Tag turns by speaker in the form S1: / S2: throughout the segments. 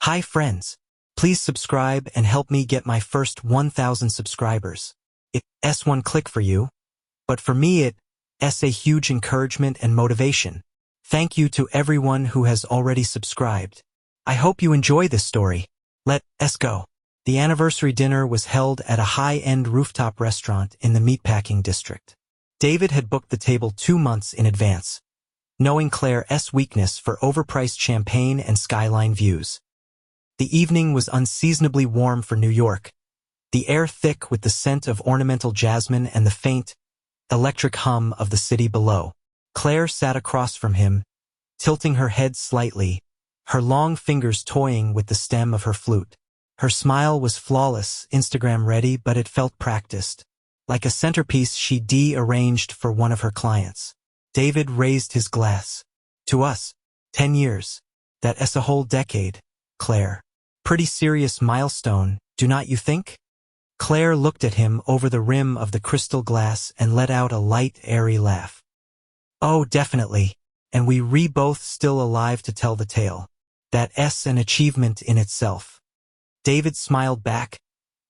S1: Hi friends. Please subscribe and help me get my first 1,000 subscribers. It's one click for you, but for me it's a huge encouragement and motivation. Thank you to everyone who has already subscribed. I hope you enjoy this story. Let's go. The anniversary dinner was held at a high-end rooftop restaurant in the meatpacking district. David had booked the table 2 months in advance, knowing Claire's weakness for overpriced champagne and skyline views. The evening was unseasonably warm for New York, the air thick with the scent of ornamental jasmine and the faint, electric hum of the city below. Claire sat across from him, tilting her head slightly, her long fingers toying with the stem of her flute. Her smile was flawless, Instagram-ready, but it felt practiced, like a centerpiece she'd arranged for one of her clients. David raised his glass. To us, 10 years. That's a whole decade, Claire. Pretty serious milestone, do not you think? Claire looked at him over the rim of the crystal glass and let out a light, airy laugh. Oh, definitely, and we both still alive to tell the tale. That's an achievement in itself. David smiled back,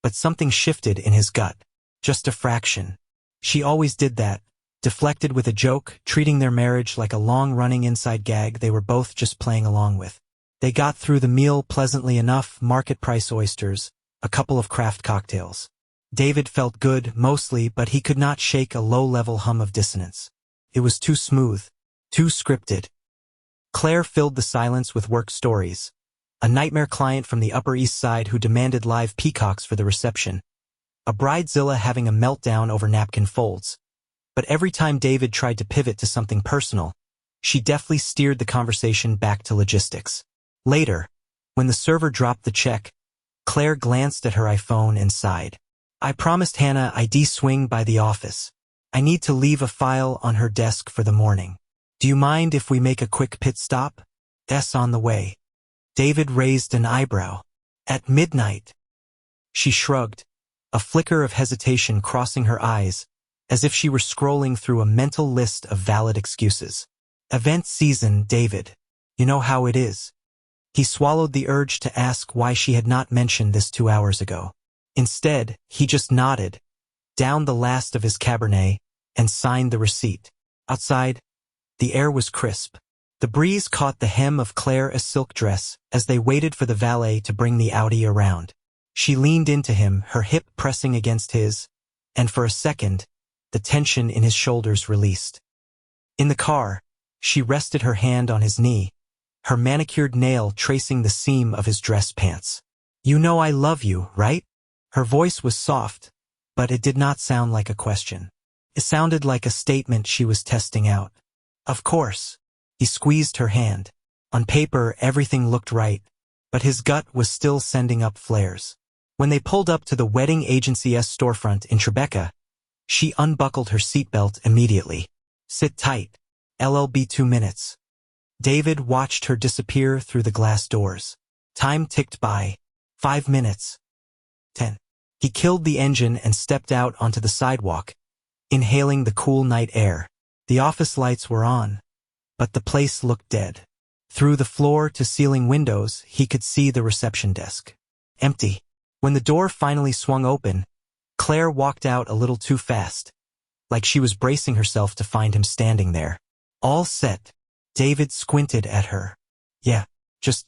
S1: but something shifted in his gut. Just a fraction. She always did that, deflected with a joke, treating their marriage like a long-running inside gag they were both just playing along with. They got through the meal pleasantly enough, market-price oysters, a couple of craft cocktails. David felt good, mostly, but he could not shake a low-level hum of dissonance. It was too smooth, too scripted. Claire filled the silence with work stories. A nightmare client from the Upper East Side who demanded live peacocks for the reception. A bridezilla having a meltdown over napkin folds. But every time David tried to pivot to something personal, she deftly steered the conversation back to logistics. Later, when the server dropped the check, Claire glanced at her iPhone and sighed. I promised Hannah I'd swing by the office. I need to leave a file on her desk for the morning. Do you mind if we make a quick pit stop? It's on the way. David raised an eyebrow. At midnight. She shrugged, a flicker of hesitation crossing her eyes, as if she were scrolling through a mental list of valid excuses. Event season, David. You know how it is. He swallowed the urge to ask why she had not mentioned this 2 hours ago. Instead, he just nodded, downed the last of his Cabernet, and signed the receipt. Outside, the air was crisp. The breeze caught the hem of Claire's silk dress as they waited for the valet to bring the Audi around. She leaned into him, her hip pressing against his, and for a second, the tension in his shoulders released. In the car, she rested her hand on his knee, her manicured nail tracing the seam of his dress pants. You know I love you, right? Her voice was soft, but it did not sound like a question. It sounded like a statement she was testing out. Of course. He squeezed her hand. On paper, everything looked right, but his gut was still sending up flares. When they pulled up to the wedding agency's storefront in Tribeca, she unbuckled her seatbelt immediately. Sit tight. LLB 2 minutes. David watched her disappear through the glass doors. Time ticked by. 5 minutes. 10. He killed the engine and stepped out onto the sidewalk, inhaling the cool night air. The office lights were on, but the place looked dead. Through the floor-to-ceiling windows, he could see the reception desk. Empty. When the door finally swung open, Claire walked out a little too fast, like she was bracing herself to find him standing there. All set. David squinted at her. Yeah, just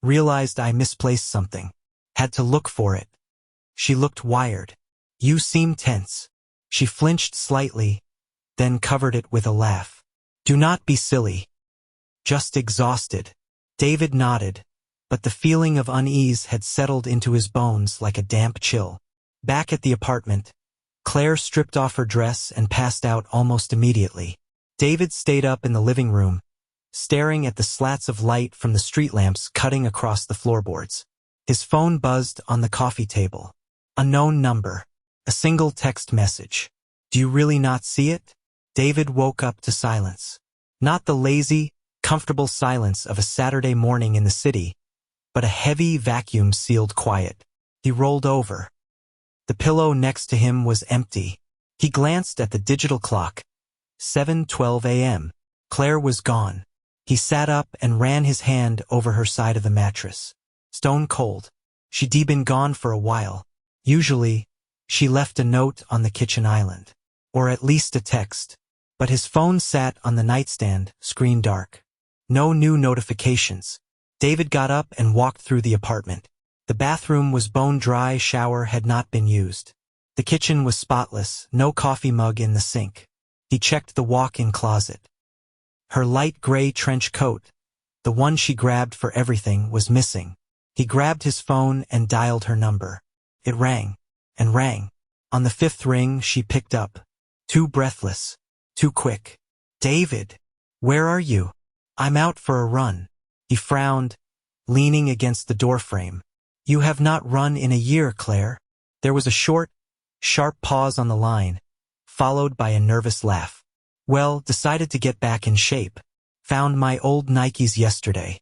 S1: realized I misplaced something. Had to look for it. She looked wired. You seem tense. She flinched slightly, then covered it with a laugh. Do not be silly. Just exhausted. David nodded, but the feeling of unease had settled into his bones like a damp chill. Back at the apartment, Claire stripped off her dress and passed out almost immediately. David stayed up in the living room, staring at the slats of light from the street lamps cutting across the floorboards. His phone buzzed on the coffee table. Unknown number. A single text message. Do you really not see it? David woke up to silence. Not the lazy, comfortable silence of a Saturday morning in the city, but a heavy, vacuum-sealed quiet. He rolled over. The pillow next to him was empty. He glanced at the digital clock. 7:12 a.m. Claire was gone. He sat up and ran his hand over her side of the mattress. Stone cold. She'd been gone for a while. Usually, she left a note on the kitchen island. Or at least a text. But his phone sat on the nightstand, screen dark. No new notifications. David got up and walked through the apartment. The bathroom was bone dry, shower had not been used. The kitchen was spotless, no coffee mug in the sink. He checked the walk-in closet. Her light gray trench coat, the one she grabbed for everything, was missing. He grabbed his phone and dialed her number. It rang, and rang. On the fifth ring, she picked up. Too breathless, too quick. "David, where are you?" "I'm out for a run." He frowned, leaning against the doorframe. "You have not run in a year, Claire." There was a short, sharp pause on the line, followed by a nervous laugh. "Well, decided to get back in shape. Found my old Nikes yesterday."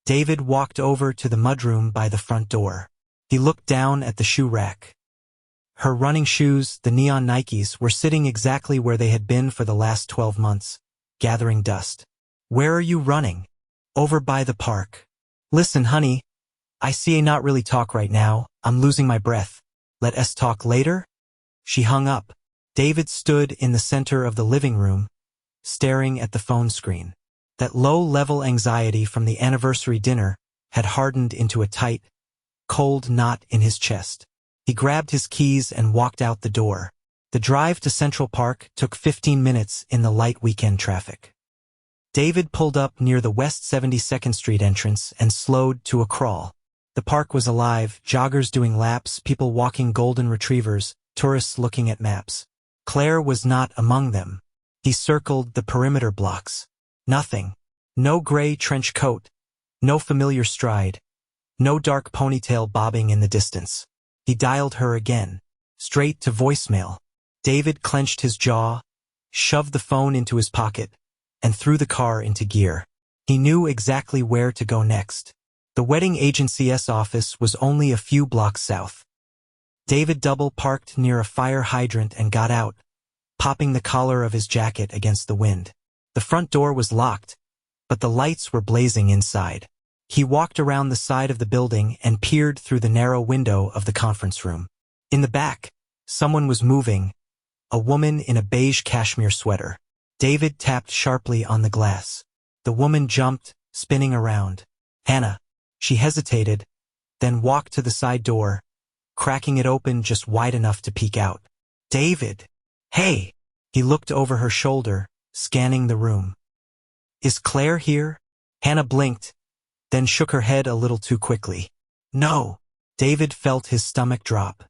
S1: David walked over to the mudroom by the front door. He looked down at the shoe rack. Her running shoes, the neon Nikes, were sitting exactly where they had been for the last 12 months, gathering dust. "Where are you running?" "Over by the park." "Listen, honey, I see I not really talk right now. I'm losing my breath. Let us talk later?" She hung up. David stood in the center of the living room, staring at the phone screen. That low-level anxiety from the anniversary dinner had hardened into a tight, cold knot in his chest. He grabbed his keys and walked out the door. The drive to Central Park took 15 minutes in the light weekend traffic. David pulled up near the West 72nd Street entrance and slowed to a crawl. The park was alive, joggers doing laps, people walking golden retrievers, tourists looking at maps. Claire was not among them. He circled the perimeter blocks. Nothing. No gray trench coat. No familiar stride. No dark ponytail bobbing in the distance. He dialed her again. Straight to voicemail. David clenched his jaw, shoved the phone into his pocket, and threw the car into gear. He knew exactly where to go next. The wedding agency's office was only a few blocks south. David double-parked near a fire hydrant and got out, popping the collar of his jacket against the wind. The front door was locked, but the lights were blazing inside. He walked around the side of the building and peered through the narrow window of the conference room. In the back, someone was moving, a woman in a beige cashmere sweater. David tapped sharply on the glass. The woman jumped, spinning around. "Hannah." She hesitated, then walked to the side door, cracking it open just wide enough to peek out. "David." "Hey." He looked over her shoulder, scanning the room. "Is Claire here?" Hannah blinked, then shook her head a little too quickly. "No." David felt his stomach drop.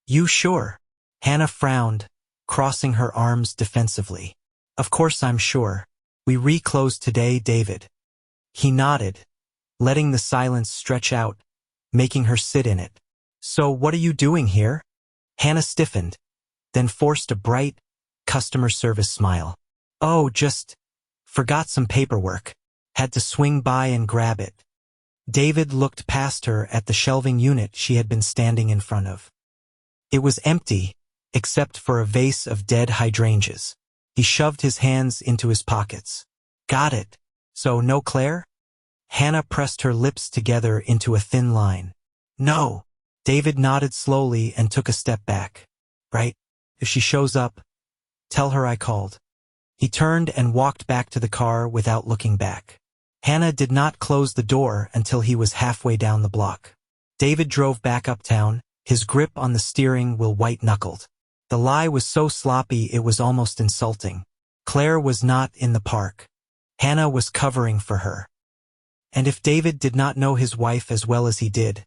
S1: "You sure?" Hannah frowned, crossing her arms defensively. "Of course I'm sure. We reclosed today, David." He nodded, letting the silence stretch out, making her sit in it. "So what are you doing here?" Hannah stiffened, then forced a bright, customer service smile. "Oh, just forgot some paperwork. Had to swing by and grab it." David looked past her at the shelving unit she had been standing in front of. It was empty, except for a vase of dead hydrangeas. He shoved his hands into his pockets. "Got it. So no Claire?" Hannah pressed her lips together into a thin line. "No." David nodded slowly and took a step back. "Right. If she shows up, tell her I called." He turned and walked back to the car without looking back. Hannah did not close the door until he was halfway down the block. David drove back uptown, his grip on the steering wheel white-knuckled. The lie was so sloppy it was almost insulting. Claire was not in the park. Hannah was covering for her. And if David did not know his wife as well as he did,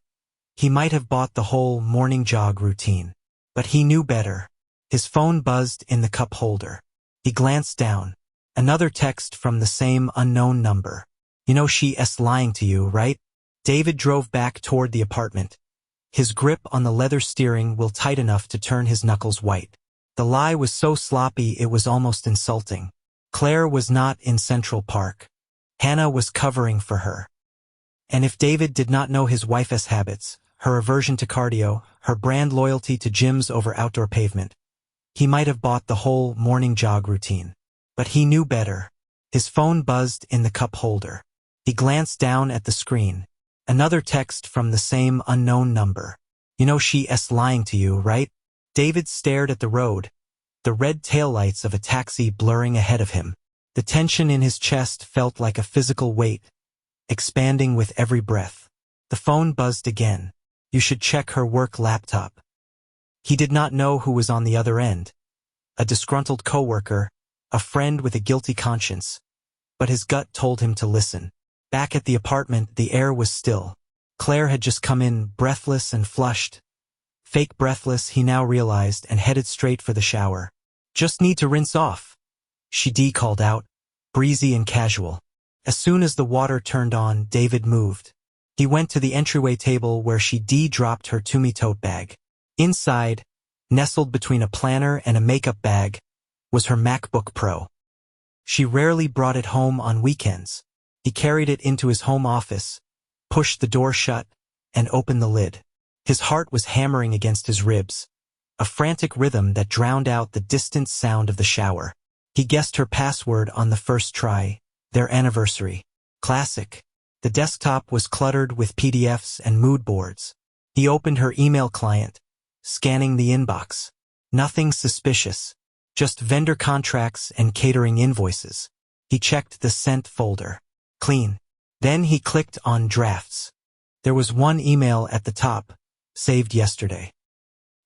S1: he might have bought the whole morning jog routine. But he knew better. His phone buzzed in the cup holder. He glanced down. Another text from the same unknown number. "You know she's lying to you, right?" David drove back toward the apartment, his grip on the leather steering wheel tight enough to turn his knuckles white. The lie was so sloppy it was almost insulting. Claire was not in Central Park. Hannah was covering for her. And if David did not know his wife's habits, her aversion to cardio, her brand loyalty to gyms over outdoor pavement, he might have bought the whole morning jog routine. But he knew better. His phone buzzed in the cup holder. He glanced down at the screen. Another text from the same unknown number. You know she's lying to you, right? David stared at the road, the red taillights of a taxi blurring ahead of him. The tension in his chest felt like a physical weight, expanding with every breath. The phone buzzed again. You should check her work laptop. He did not know who was on the other end. A disgruntled coworker, a friend with a guilty conscience. But his gut told him to listen. Back at the apartment, the air was still. Claire had just come in, breathless and flushed. Fake breathless, he now realized, and headed straight for the shower. Just need to rinse off, she called out, breezy and casual. As soon as the water turned on, David moved. He went to the entryway table where she dropped her Tumi tote bag. Inside, nestled between a planner and a makeup bag, was her MacBook Pro. She rarely brought it home on weekends. He carried it into his home office, pushed the door shut, and opened the lid. His heart was hammering against his ribs, a frantic rhythm that drowned out the distant sound of the shower. He guessed her password on the first try, their anniversary. Classic. The desktop was cluttered with PDFs and mood boards. He opened her email client, scanning the inbox. Nothing suspicious, just vendor contracts and catering invoices. He checked the sent folder. Clean. Then he clicked on drafts. There was one email at the top, saved yesterday.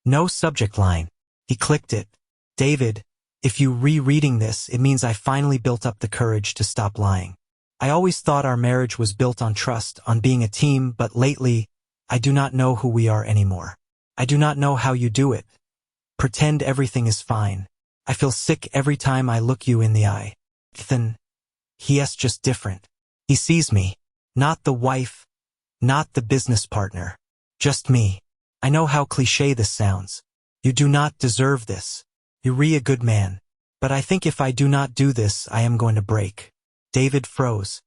S1: No subject line. He clicked it. David, if you rereading this, it means I finally built up the courage to stop lying. I always thought our marriage was built on trust, on being a team, but lately, I do not know who we are anymore. I do not know how you do it. Pretend everything is fine. I feel sick every time I look you in the eye. Ethan, he's just different. He sees me. Not the wife, not the business partner. Just me. I know how cliché this sounds. You do not deserve this. You're a good man. But I think if I do not do this, I am going to break. David froze.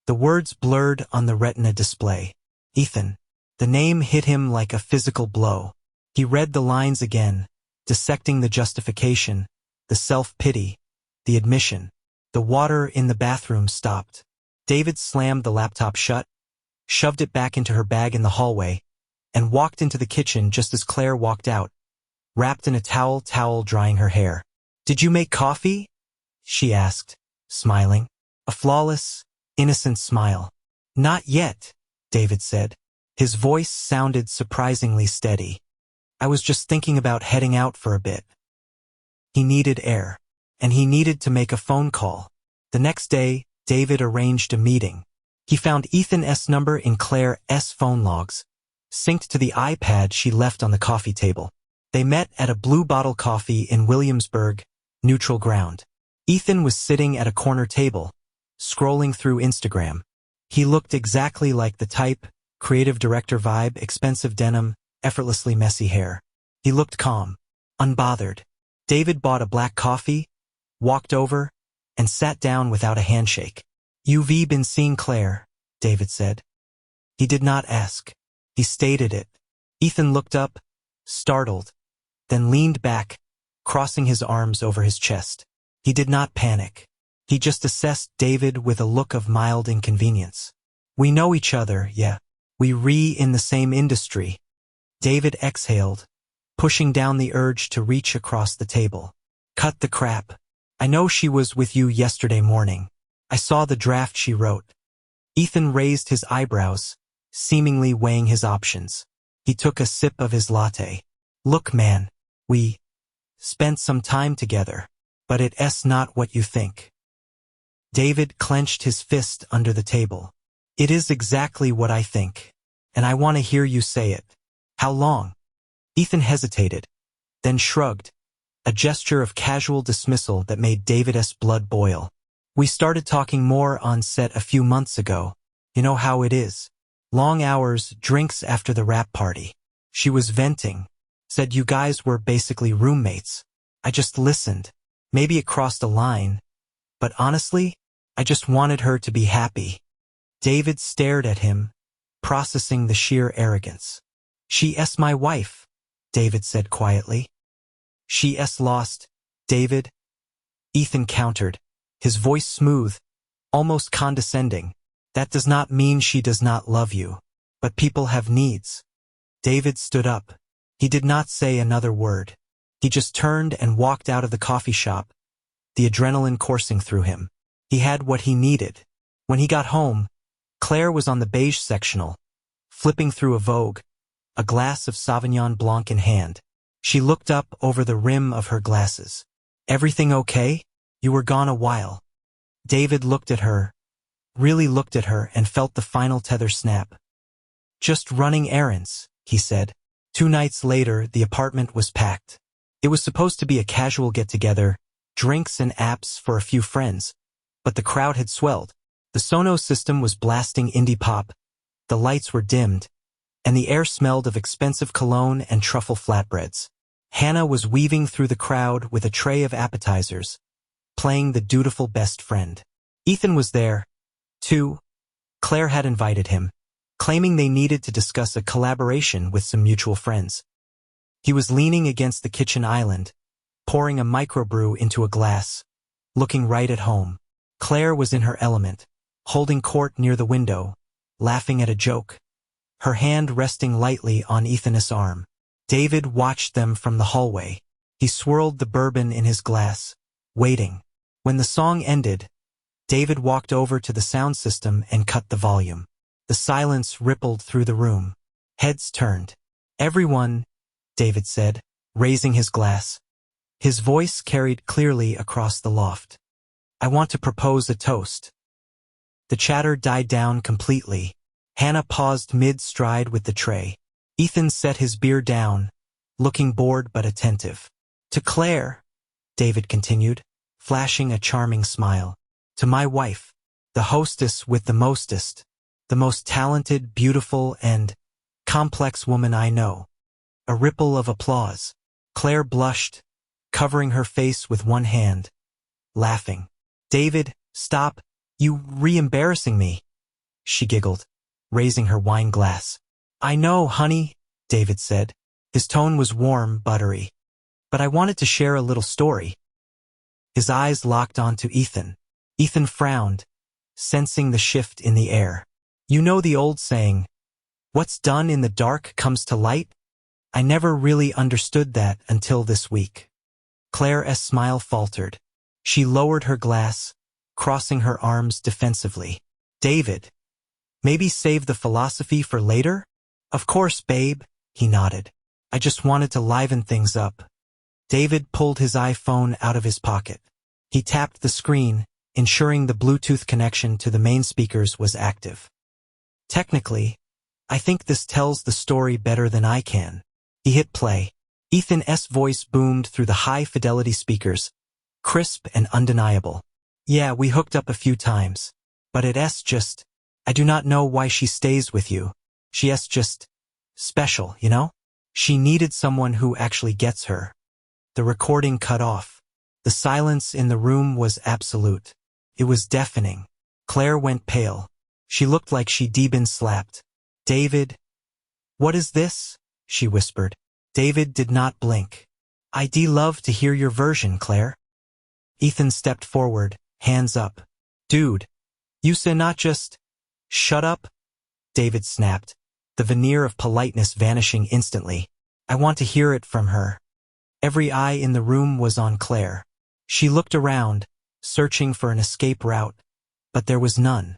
S1: The words blurred on the retina display. Ethan. The name hit him like a physical blow. He read the lines again, dissecting the justification, the self-pity, the admission. The water in the bathroom stopped. David slammed the laptop shut, shoved it back into her bag in the hallway, and walked into the kitchen just as Claire walked out, wrapped in a towel drying her hair. Did you make coffee? She asked, smiling. A flawless, innocent smile. Not yet, David said. His voice sounded surprisingly steady. I was just thinking about heading out for a bit. He needed air, and he needed to make a phone call. The next day, David arranged a meeting. He found Ethan's number in Claire's phone logs, synced to the iPad she left on the coffee table. They met at a Blue Bottle Coffee in Williamsburg, neutral ground. Ethan was sitting at a corner table, scrolling through Instagram. He looked exactly like the type, creative director vibe, expensive denim, effortlessly messy hair. He looked calm, unbothered. David bought a black coffee, walked over, and sat down without a handshake. You've been seeing Claire, David said. He did not ask. He stated it. Ethan looked up, startled, then leaned back, crossing his arms over his chest. He did not panic. He just assessed David with a look of mild inconvenience. We know each other, yeah. We in the same industry. David exhaled, pushing down the urge to reach across the table. Cut the crap. I know she was with you yesterday morning. I saw the draft she wrote. Ethan raised his eyebrows, seemingly weighing his options. He took a sip of his latte. Look, man, we spent some time together, but it's not what you think. David clenched his fist under the table. It is exactly what I think, and I want to hear you say it. How long? Ethan hesitated, then shrugged, a gesture of casual dismissal that made David's blood boil. We started talking more on set a few months ago. You know how it is. Long hours, drinks after the rap party. She was venting, said you guys were basically roommates. I just listened. Maybe it crossed a line, but honestly, I just wanted her to be happy. David stared at him, processing the sheer arrogance. She's my wife, David said quietly. She's lost, David. Ethan countered, his voice smooth, almost condescending. That does not mean she does not love you. But people have needs. David stood up. He did not say another word. He just turned and walked out of the coffee shop, the adrenaline coursing through him. He had what he needed. When he got home, Claire was on the beige sectional, flipping through a Vogue, a glass of Sauvignon Blanc in hand. She looked up over the rim of her glasses. Everything okay? You were gone a while. David looked at her, really looked at her, and felt the final tether snap. Just running errands, he said. 2 nights later, the apartment was packed. It was supposed to be a casual get-together, drinks and apps for a few friends, but the crowd had swelled. The Sonos system was blasting indie pop, the lights were dimmed, and the air smelled of expensive cologne and truffle flatbreads. Hannah was weaving through the crowd with a tray of appetizers, playing the dutiful best friend. Ethan was there, too. Claire had invited him, claiming they needed to discuss a collaboration with some mutual friends. He was leaning against the kitchen island, pouring a microbrew into a glass, looking right at home. Claire was in her element, holding court near the window, laughing at a joke, her hand resting lightly on Ethan's arm. David watched them from the hallway. He swirled the bourbon in his glass, waiting. When the song ended, David walked over to the sound system and cut the volume. The silence rippled through the room. Heads turned. Everyone, David said, raising his glass. His voice carried clearly across the loft. I want to propose a toast. The chatter died down completely. Hannah paused mid-stride with the tray. Ethan set his beer down, looking bored but attentive. To Claire, David continued, flashing a charming smile. To my wife, the hostess with the mostest, the most talented, beautiful, and complex woman I know. A ripple of applause. Claire blushed, covering her face with one hand, laughing. David, stop, you re-embarrassing me, she giggled, raising her wine glass. I know, honey, David said. His tone was warm, buttery. But I wanted to share a little story. His eyes locked onto Ethan. Ethan frowned, sensing the shift in the air. You know the old saying, what's done in the dark comes to light? I never really understood that until this week. Claire's smile faltered. She lowered her glass, crossing her arms defensively. David, maybe save the philosophy for later? Of course, babe, he nodded. I just wanted to liven things up. David pulled his iPhone out of his pocket. He tapped the screen, ensuring the Bluetooth connection to the main speakers was active. Technically, I think this tells the story better than I can. He hit play. Ethan's voice boomed through the high-fidelity speakers, crisp and undeniable. Yeah, we hooked up a few times. But it's just, I do not know why she stays with you. She's just special, you know? She needed someone who actually gets her. The recording cut off. The silence in the room was absolute. It was deafening. Claire went pale. She looked like she'd been slapped. David, what is this? She whispered. David did not blink. I'd love to hear your version, Claire. Ethan stepped forward, hands up. Dude, you say not just, shut up? David snapped, the veneer of politeness vanishing instantly. I want to hear it from her. Every eye in the room was on Claire. She looked around, searching for an escape route, but there was none.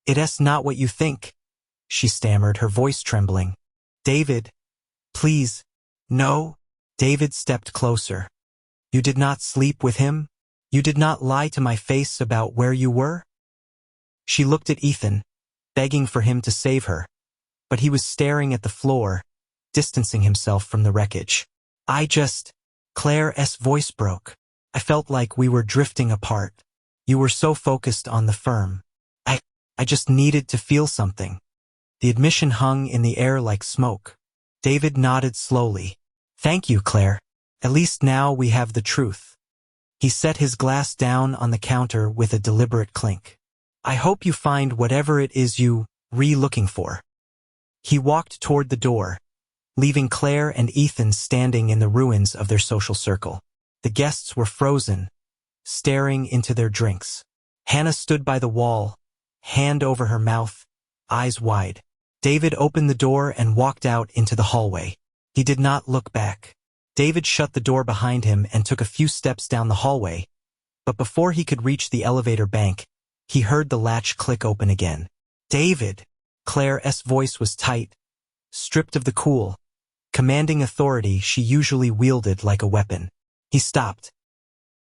S1: It's not what you think, she stammered, her voice trembling. David, please, no. David stepped closer. You did not sleep with him? You did not lie to my face about where you were? She looked at Ethan, begging for him to save her, but he was staring at the floor, distancing himself from the wreckage. Claire's voice broke. I felt like we were drifting apart. You were so focused on the firm. I just needed to feel something. The admission hung in the air like smoke. David nodded slowly. Thank you, Claire. At least now we have the truth. He set his glass down on the counter with a deliberate clink. I hope you find whatever it is you looking for. He walked toward the door, leaving Claire and Ethan standing in the ruins of their social circle. The guests were frozen, staring into their drinks. Hannah stood by the wall, hand over her mouth, eyes wide. David opened the door and walked out into the hallway. He did not look back. David shut the door behind him and took a few steps down the hallway, but before he could reach the elevator bank, he heard the latch click open again. David! Claire's voice was tight, stripped of the cool, commanding authority she usually wielded like a weapon. He stopped.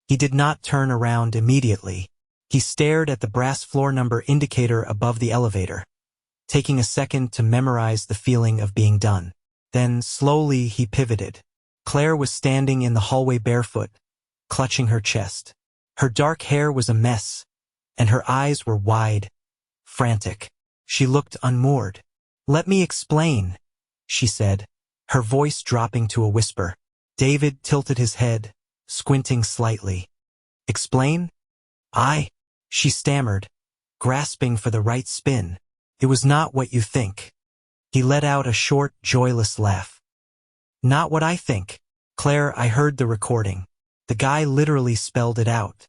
S1: He did not turn around immediately. He stared at the brass floor number indicator above the elevator, taking a second to memorize the feeling of being done. Then, slowly, he pivoted. Claire was standing in the hallway barefoot, clutching her chest. Her dark hair was a mess, and her eyes were wide, frantic. She looked unmoored. "Let me explain," she said, her voice dropping to a whisper. David tilted his head, squinting slightly. "Explain? She stammered, grasping for the right spin. "It was not what you think." He let out a short, joyless laugh. "Not what I think. Claire, I heard the recording. The guy literally spelled it out."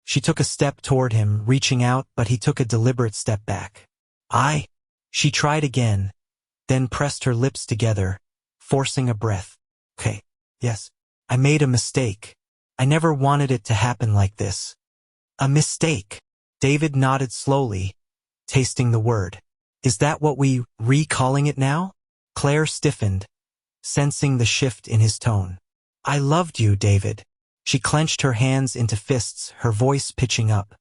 S1: She took a step toward him, reaching out, but he took a deliberate step back. She tried again, then pressed her lips together, forcing a breath. "Okay, yes, I made a mistake. I never wanted it to happen like this." "A mistake?" David nodded slowly, tasting the word. "Is that what we recalling it now?" Claire stiffened, sensing the shift in his tone. "I loved you, David." She clenched her hands into fists, her voice pitching up.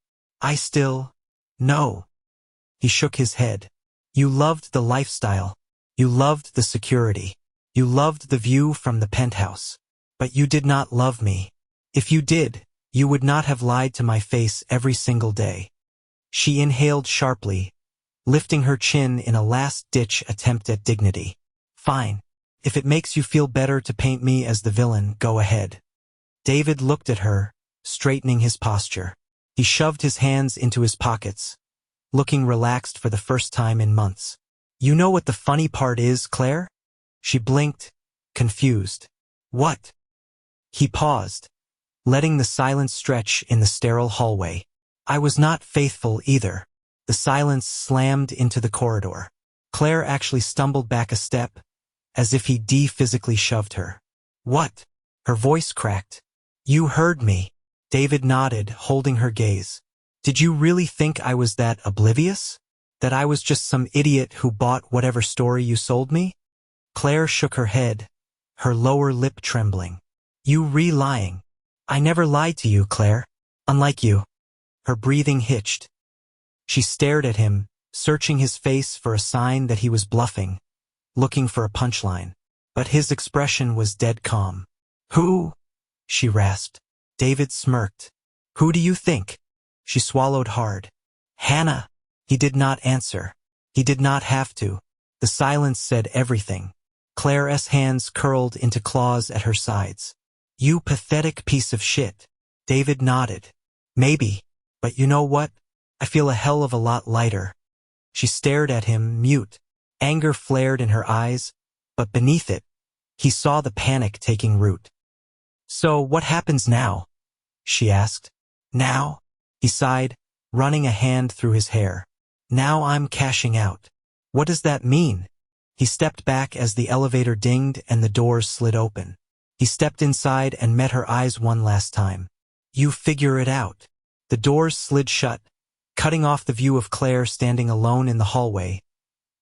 S1: No." He shook his head. "You loved the lifestyle. You loved the security. You loved the view from the penthouse. But you did not love me. If you did, you would not have lied to my face every single day." She inhaled sharply, lifting her chin in a last-ditch attempt at dignity. "Fine. If it makes you feel better to paint me as the villain, go ahead." David looked at her, straightening his posture. He shoved his hands into his pockets, looking relaxed for the first time in months. "You know what the funny part is, Claire?" She blinked, confused. "What?" He paused, letting the silence stretch in the sterile hallway. "I was not faithful either." The silence slammed into the corridor. Claire actually stumbled back a step, as if he physically shoved her. "What?" Her voice cracked. "You heard me." David nodded, holding her gaze. "Did you really think I was that oblivious? That I was just some idiot who bought whatever story you sold me?" Claire shook her head, her lower lip trembling. "You lying. I never lied to you, Claire. Unlike you." Her breathing hitched. She stared at him, searching his face for a sign that he was bluffing, looking for a punchline. But his expression was dead calm. "Who?" she rasped. David smirked. "Who do you think?" She swallowed hard. "Hannah." He did not answer. He did not have to. The silence said everything. Claire's hands curled into claws at her sides. "You pathetic piece of shit." David nodded. "Maybe, but you know what? I feel a hell of a lot lighter." She stared at him, mute. Anger flared in her eyes, but beneath it, he saw the panic taking root. "So what happens now?" she asked. "Now?" He sighed, running a hand through his hair. "Now I'm cashing out." "What does that mean?" He stepped back as the elevator dinged and the doors slid open. He stepped inside and met her eyes one last time. "You figure it out." The doors slid shut, cutting off the view of Claire standing alone in the hallway,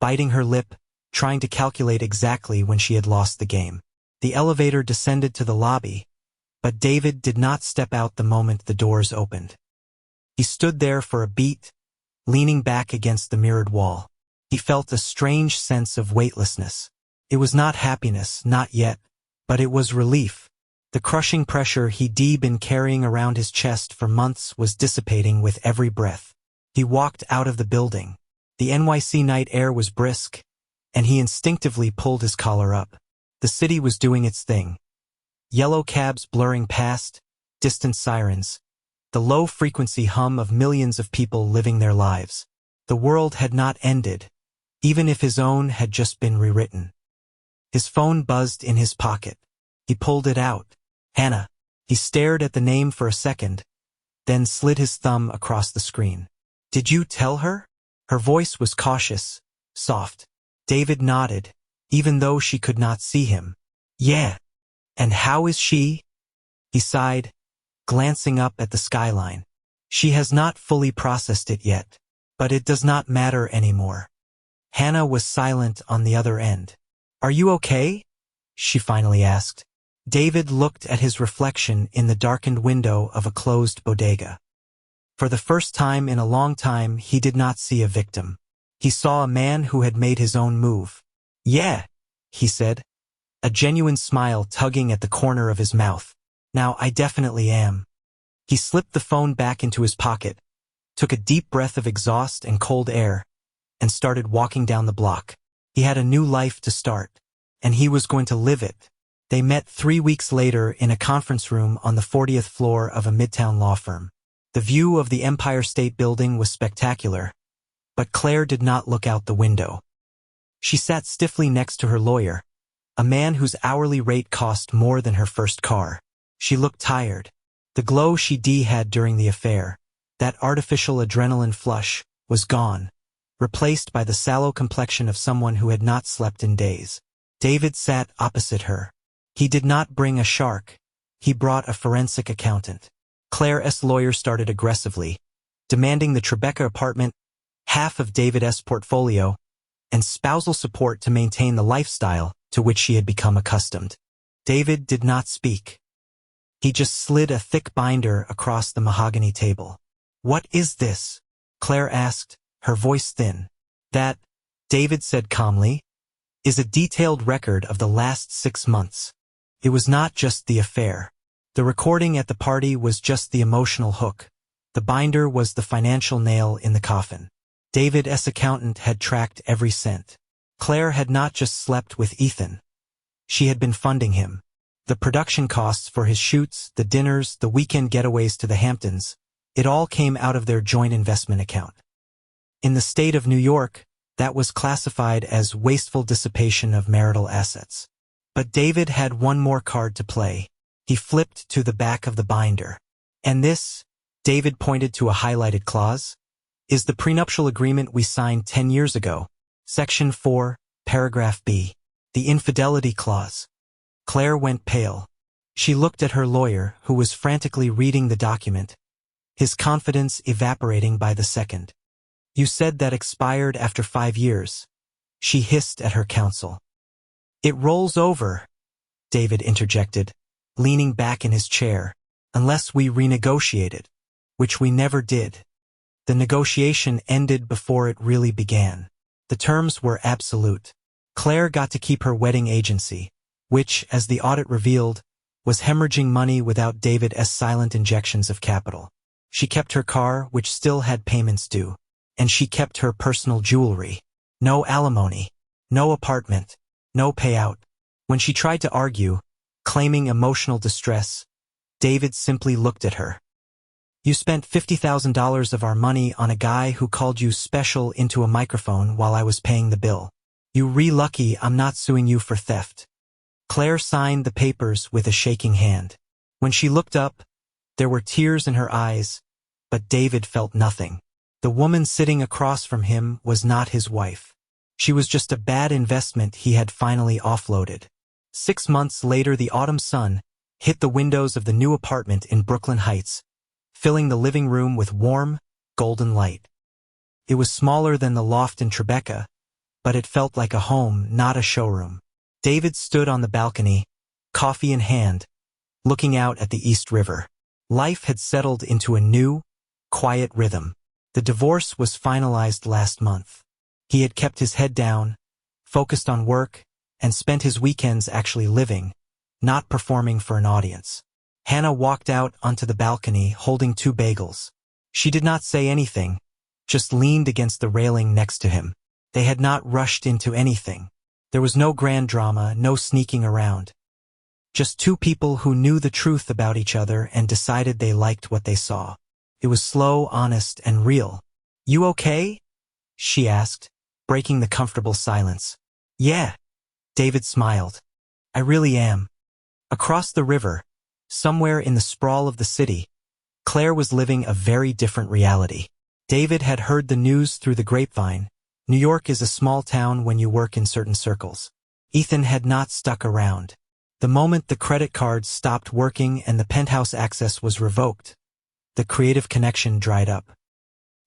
S1: biting her lip, trying to calculate exactly when she had lost the game. The elevator descended to the lobby, but David did not step out the moment the doors opened. He stood there for a beat, leaning back against the mirrored wall. He felt a strange sense of weightlessness. It was not happiness, not yet, but it was relief. The crushing pressure he'd been carrying around his chest for months was dissipating with every breath. He walked out of the building. The NYC night air was brisk, and he instinctively pulled his collar up. The city was doing its thing. Yellow cabs blurring past, distant sirens, the low-frequency hum of millions of people living their lives. The world had not ended, even if his own had just been rewritten. His phone buzzed in his pocket. He pulled it out. "Hannah." He stared at the name for a second, then slid his thumb across the screen. "Did you tell her?" Her voice was cautious, soft. David nodded, even though she could not see him. Yeah. And how is she? He sighed, glancing up at the skyline. She has not fully processed it yet. But it does not matter anymore. Hannah was silent on the other end. Are you okay? She finally asked. David looked at his reflection in the darkened window of a closed bodega. For the first time in a long time, he did not see a victim. He saw a man who had made his own move. Yeah, he said, a genuine smile tugging at the corner of his mouth. Now I definitely am. He slipped the phone back into his pocket, took a deep breath of exhaust and cold air, and started walking down the block. He had a new life to start, and he was going to live it. They met 3 weeks later in a conference room on the 40th floor of a midtown law firm. The view of the Empire State Building was spectacular, but Claire did not look out the window. She sat stiffly next to her lawyer, a man whose hourly rate cost more than her first car. She looked tired. The glow she had during the affair, that artificial adrenaline flush, was gone, replaced by the sallow complexion of someone who had not slept in days. David sat opposite her. He did not bring a shark. He brought a forensic accountant. Claire's lawyer started aggressively, demanding the Tribeca apartment, half of David's portfolio, and spousal support to maintain the lifestyle to which she had become accustomed. David did not speak. He just slid a thick binder across the mahogany table. What is this? Claire asked, her voice thin. That, David said calmly, is a detailed record of the last 6 months. It was not just the affair. The recording at the party was just the emotional hook. The binder was the financial nail in the coffin. David's accountant had tracked every cent. Claire had not just slept with Ethan. She had been funding him. The production costs for his shoots, the dinners, the weekend getaways to the Hamptons, it all came out of their joint investment account. In the state of New York, that was classified as wasteful dissipation of marital assets. But David had one more card to play. He flipped to the back of the binder. And this, David pointed to a highlighted clause, is the prenuptial agreement we signed 10 years ago. Section 4, paragraph B. The infidelity clause. Claire went pale. She looked at her lawyer, who was frantically reading the document, his confidence evaporating by the second. You said that expired after 5 years. She hissed at her counsel. It rolls over, David interjected, leaning back in his chair, unless we renegotiated, which we never did. The negotiation ended before it really began. The terms were absolute. Claire got to keep her wedding agency, which, as the audit revealed, was hemorrhaging money without David's silent injections of capital. She kept her car, which still had payments due, and she kept her personal jewelry. No alimony, no apartment, no payout. When she tried to argue, claiming emotional distress, David simply looked at her. You spent $50,000 of our money on a guy who called you special into a microphone while I was paying the bill. You lucky I'm not suing you for theft. Claire signed the papers with a shaking hand. When she looked up, there were tears in her eyes, but David felt nothing. The woman sitting across from him was not his wife. She was just a bad investment he had finally offloaded. 6 months later, the autumn sun hit the windows of the new apartment in Brooklyn Heights, filling the living room with warm, golden light. It was smaller than the loft in Tribeca, but it felt like a home, not a showroom. David stood on the balcony, coffee in hand, looking out at the East River. Life had settled into a new, quiet rhythm. The divorce was finalized last month. He had kept his head down, focused on work, and spent his weekends actually living, not performing for an audience. Hannah walked out onto the balcony holding 2 bagels. She did not say anything, just leaned against the railing next to him. They had not rushed into anything. There was no grand drama, no sneaking around. Just 2 people who knew the truth about each other and decided they liked what they saw. It was slow, honest, and real. You okay? She asked, breaking the comfortable silence. Yeah. David smiled. I really am. Across the river, somewhere in the sprawl of the city, Claire was living a very different reality. David had heard the news through the grapevine. New York is a small town when you work in certain circles. Ethan had not stuck around. The moment the credit cards stopped working and the penthouse access was revoked, the creative connection dried up.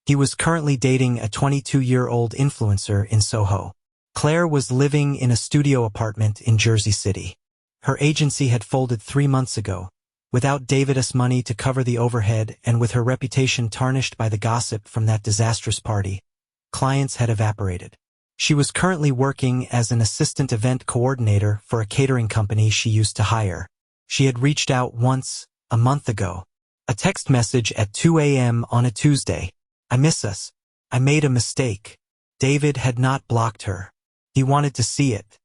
S1: He was currently dating a 22-year-old influencer in Soho. Claire was living in a studio apartment in Jersey City. Her agency had folded 3 months ago, without David's money to cover the overhead and with her reputation tarnished by the gossip from that disastrous party. Clients had evaporated. She was currently working as an assistant event coordinator for a catering company she used to hire. She had reached out once, a month ago. A text message at 2 a.m. on a Tuesday. "I miss us. I made a mistake." David had not blocked her. He wanted to see it.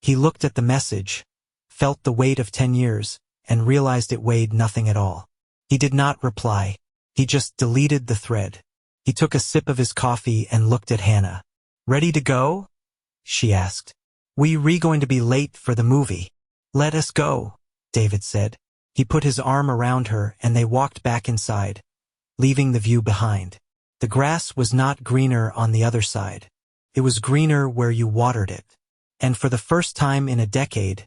S1: He looked at the message, felt the weight of 10 years, and realized it weighed nothing at all. He did not reply. He just deleted the thread. He took a sip of his coffee and looked at Hannah. "Ready to go?" she asked. "We going to be late for the movie." "Let us go," David said. He put his arm around her and they walked back inside, leaving the view behind. The grass was not greener on the other side. It was greener where you watered it. And for the first time in a decade,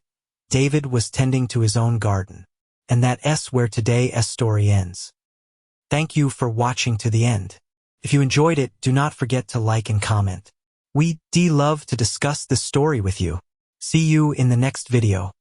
S1: David was tending to his own garden. And that's where today's story ends. Thank you for watching to the end. If you enjoyed it, do not forget to like and comment. We'd love to discuss this story with you. See you in the next video.